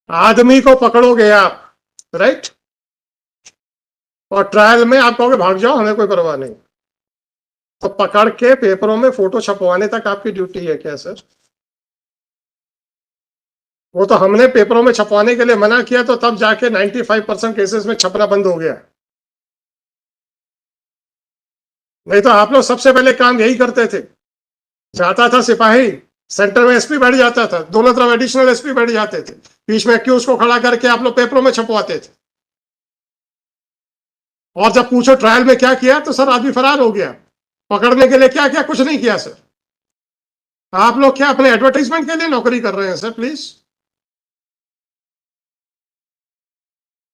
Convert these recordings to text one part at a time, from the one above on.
आदमी को पकड़ोगे आप, राइट, और ट्रायल में आप कहोगे भाग जाओ, हमें कोई परवाह नहीं, तो पकड़ के पेपरों में फोटो छपवाने तक आपकी ड्यूटी है क्या सर? वो तो हमने पेपरों में छपवाने के लिए मना किया, तो तब जाके 95% केसेस में छपना बंद हो गया। नहीं तो आप लोग सबसे पहले काम यही करते थे। जाता था सिपाही, सेंटर में एसपी बैठ जाता था, दोनों तरफ एडिशनल एसपी बैठ जाते थे, बीच में एक्यूज को खड़ा करके आप लोग पेपरों में छपवाते थे। और जब पूछो ट्रायल में क्या किया, तो सर आदमी फरार हो गया। पकड़ने के लिए क्या किया? कुछ नहीं किया सर। आप लोग क्या अपने एडवर्टाइजमेंट के लिए नौकरी कर रहे हैं सर? प्लीज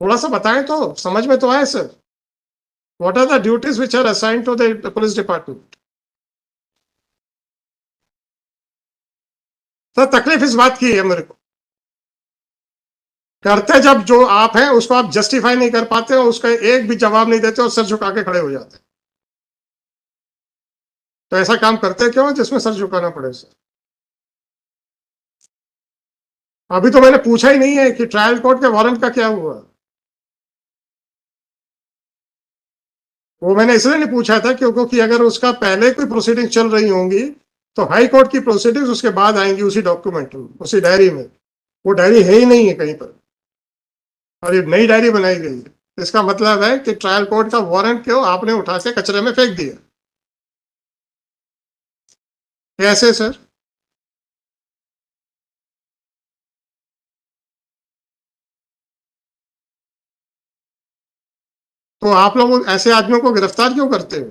थोड़ा सा बताएं तो समझ में तो आए sir. What are the duties which are assigned to the police department? Sir तकलीफ इस बात की है मेरे को, करते जब जो आप हैं उसको आप जस्टिफाई नहीं कर पाते हो, उसका एक भी जवाब नहीं देते और सर झुका के खड़े हो जाते, तो ऐसा काम करते क्यों जिसमें सर झुकाना पड़े सर? अभी तो मैंने पूछा ही नहीं है कि ट्रायल कोर्ट के वारंट का क्या हुआ। वो मैंने इसलिए नहीं पूछा था क्योंकि अगर उसका पहले कोई प्रोसीडिंग चल रही होंगी तो हाई कोर्ट की प्रोसीडिंग्स उसके बाद आएंगी उसी डॉक्यूमेंट में, उसी डायरी में। वो डायरी है ही नहीं है कहीं पर, और ये नई डायरी बनाई गई है। इसका मतलब है कि ट्रायल कोर्ट का वारंट क्यों आपने उठा के कचरे में फेंक दिया? कैसे सर? तो आप लोग ऐसे आदमियों को गिरफ्तार क्यों करते हो?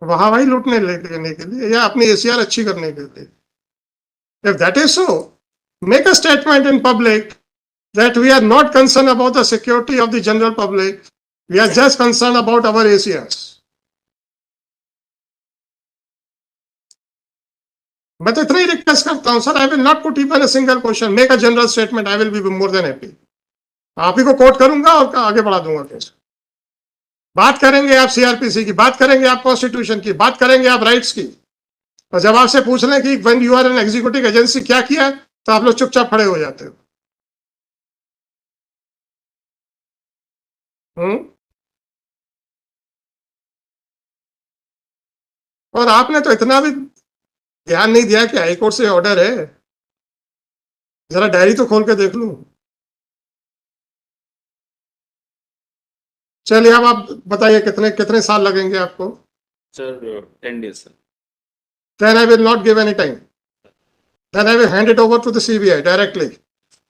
वहां वही लूटने लेने के लिए या अपनी एसीआर अच्छी करने के लिए? If that is so, make a statement in public that we are not concerned about the security of the general public. We are just concerned about our ACRs. मैं तो इतना ही रिक्वेस्ट करता हूं sir, I will not put even a single question, make a general statement, I will be more than happy. आप ही को coat करूंगा और आगे बढ़ा दूंगा केस। बात करेंगे आप सीआरपीसी की, बात करेंगे आप कॉन्स्टिट्यूशन की, बात करेंगे आप राइट्स की, और जब आपसे पूछ लें कि when you are an executive agency क्या किया, तो आप लोग चुपचाप खड़े हो जाते हो। हम्म। और आपने तो इतना भी ध्यान नहीं दिया कि हाईकोर्ट से ऑर्डर है। जरा डायरी तो खोल के देख लूं। चलिए अब आप बताइए कितने कितने साल लगेंगे आपको? Sir 10 days sir. Then I will not give any time. Then I will hand it over to the CBI directly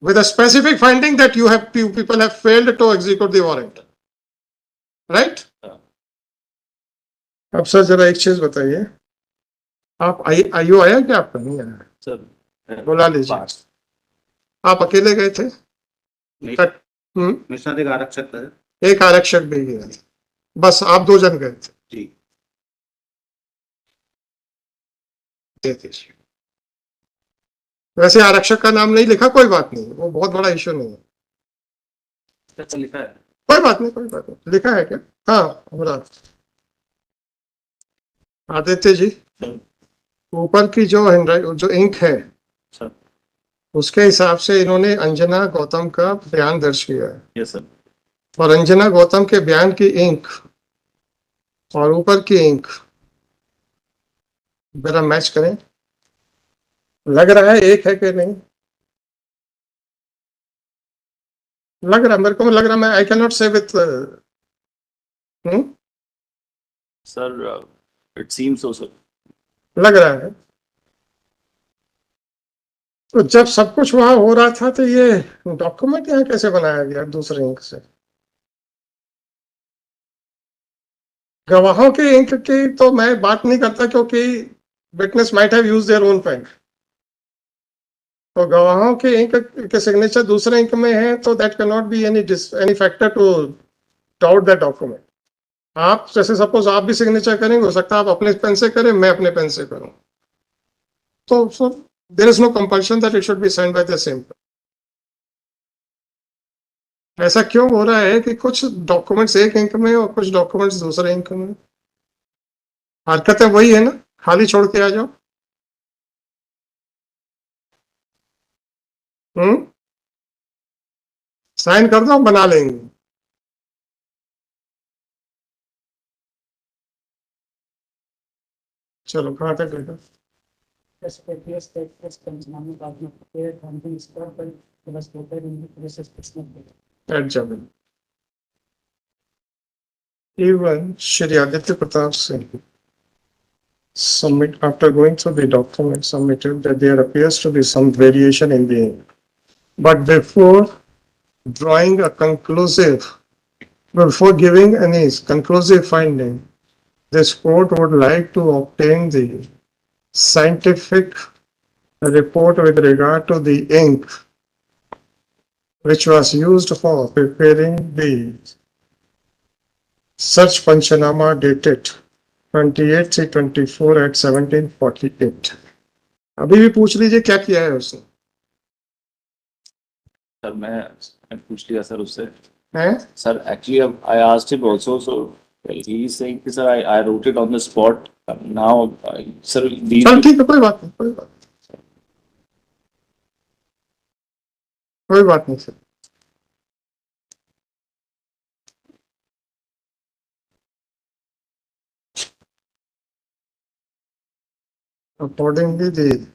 with a specific finding that you people have failed to execute the warrant. Right? अब sir जरा एक चीज बताइए, आप आयु आया क्या आपका? नहीं आया सर बुला लीजिए। आप अकेले गए थे? नहीं, मेरे साथ एक आरक्षक था। एक आरक्षक भी गया, बस आप दो जन गए थे? जी। दे दीजिए। वैसे आरक्षक का नाम नहीं लिखा, कोई बात नहीं, वो बहुत बड़ा इश्यू नहीं है। सर लिखा है। कोई बात नहीं, कोई बात नहीं, लिखा है क्या? हाँ बोला। आदित्य जी, ऊपर की जो इंक है सर। उसके हिसाब से इन्होंने अंजना गौतम का बयान दर्ज किया है। Yes sir. और अंजना गौतम के बयान की इंक और ऊपर की इंक जरा मैच करें, लग रहा है एक है कि नहीं? लग रहा, मेरे को लग रहा, मैं आई कैन नॉट से with sir it seems so sir. लग रहा है। तो जब सब कुछ वहां हो रहा था तो ये डॉक्यूमेंट यहाँ कैसे बनाया गया दूसरे इंक से? गवाहों के इंक की तो मैं बात नहीं करता क्योंकि witness might have used their own pen. तो गवाहों के इंक के सिग्नेचर दूसरे इंक में है तो that can not be any factor to doubt that document. आप जैसे सपोज आप भी सिग्नेचर करेंगे, हो सकता है आप अपने पेन से करें, मैं अपने पेन से करूं, तो there is no compulsion that it should be signed by the same. ऐसा क्यों हो रहा है कि कुछ डॉक्यूमेंट्स एक इंक में और कुछ डॉक्यूमेंट्स दूसरे इंक में? हरकतें वही है ना, खाली छोड़ के आ जाओ। साइन कर दो, बना लेंगे। चलो कहाँ तक गए? Yes, previous statements concerning the prepared funding is properly illustrated in the previous statement. Adjournment. Even Shri Aditya Pratap Singh submit, after going through the document, submitted that there appears to be some variation in the ink. But before drawing a conclusive, before giving any conclusive finding, this court would like to obtain the scientific report with regard to the ink which was used for preparing the search Panchanama dated 28/3/24 at 17:48. अभी भी पूछ लीजिए क्या किया है उसने? Sir मैं पूछ लिया सर उससे। हैं? Sir, actually, I asked him also. So he is saying, sir, I wrote it on the spot. Now, sir, these. चल ठीक है, कोई बात नहीं, कोई बात नहीं sir. Accordingly,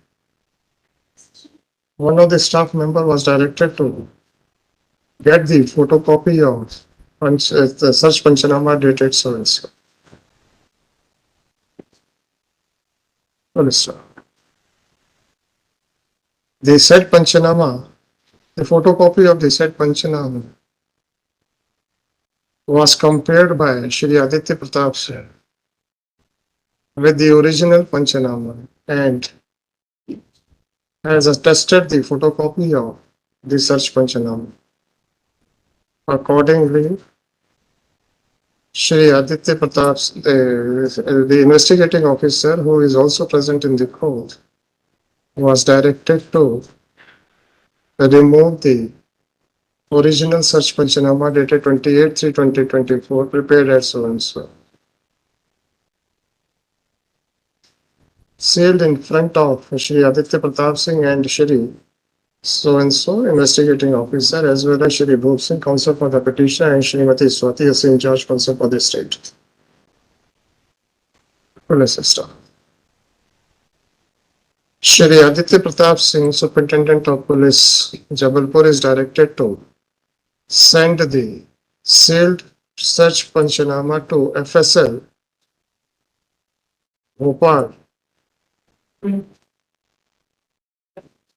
one of the staff member was directed to get the photocopy of the search Panchanama dated so and so. The said Panchanama, the photocopy of the said Panchanama was compared by Shri Aditya Pratap Singh with the original Panchanama and has attested the photocopy of the search Panchanama. Accordingly, Shri Aditya Pratap, the investigating officer who is also present in the court, was directed to remove the original search Panchanama dated 28/3/2024 prepared at so and so, sealed in front of Shri Aditya Pratap Singh and Shri so and so investigating officer as well as Shri Bhop Singh, counsel for the petitioner, and Srimati Swati Asim, judge, counsel for the state. Police staff. Shri Aditya Pratap Singh, Superintendent of Police, Jabalpur, is directed to send the sealed search Panchanama to FSL Bhopal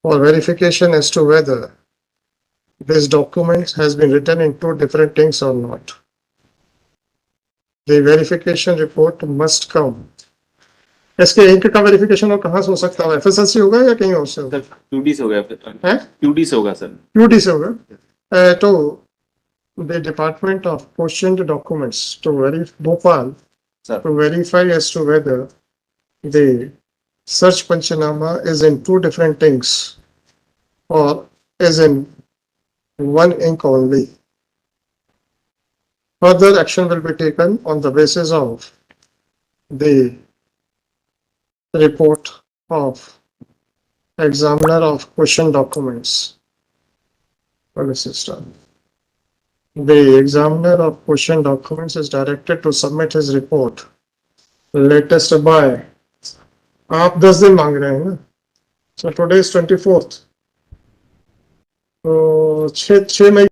for verification as to whether this document has been written in two different inks or not. The verification report must come. इसके ink का verification और कहाँ से हो सकता है? FSL से होगा या कहीं और से होगा? QD से हो गया फिर। हैं? QD से होगा सर। QD से होगा। तो the Department of Questioned Documents to Bhopal Sir. to verify as to whether the search Panchanama is in two different inks or is in one ink only. Further action will be taken on the basis of the report of examiner of question documents. The examiner of question documents is directed to submit his report latest by, आप 10 दिन मांग रहे हैं ना? So today is 24th. तो 6 मई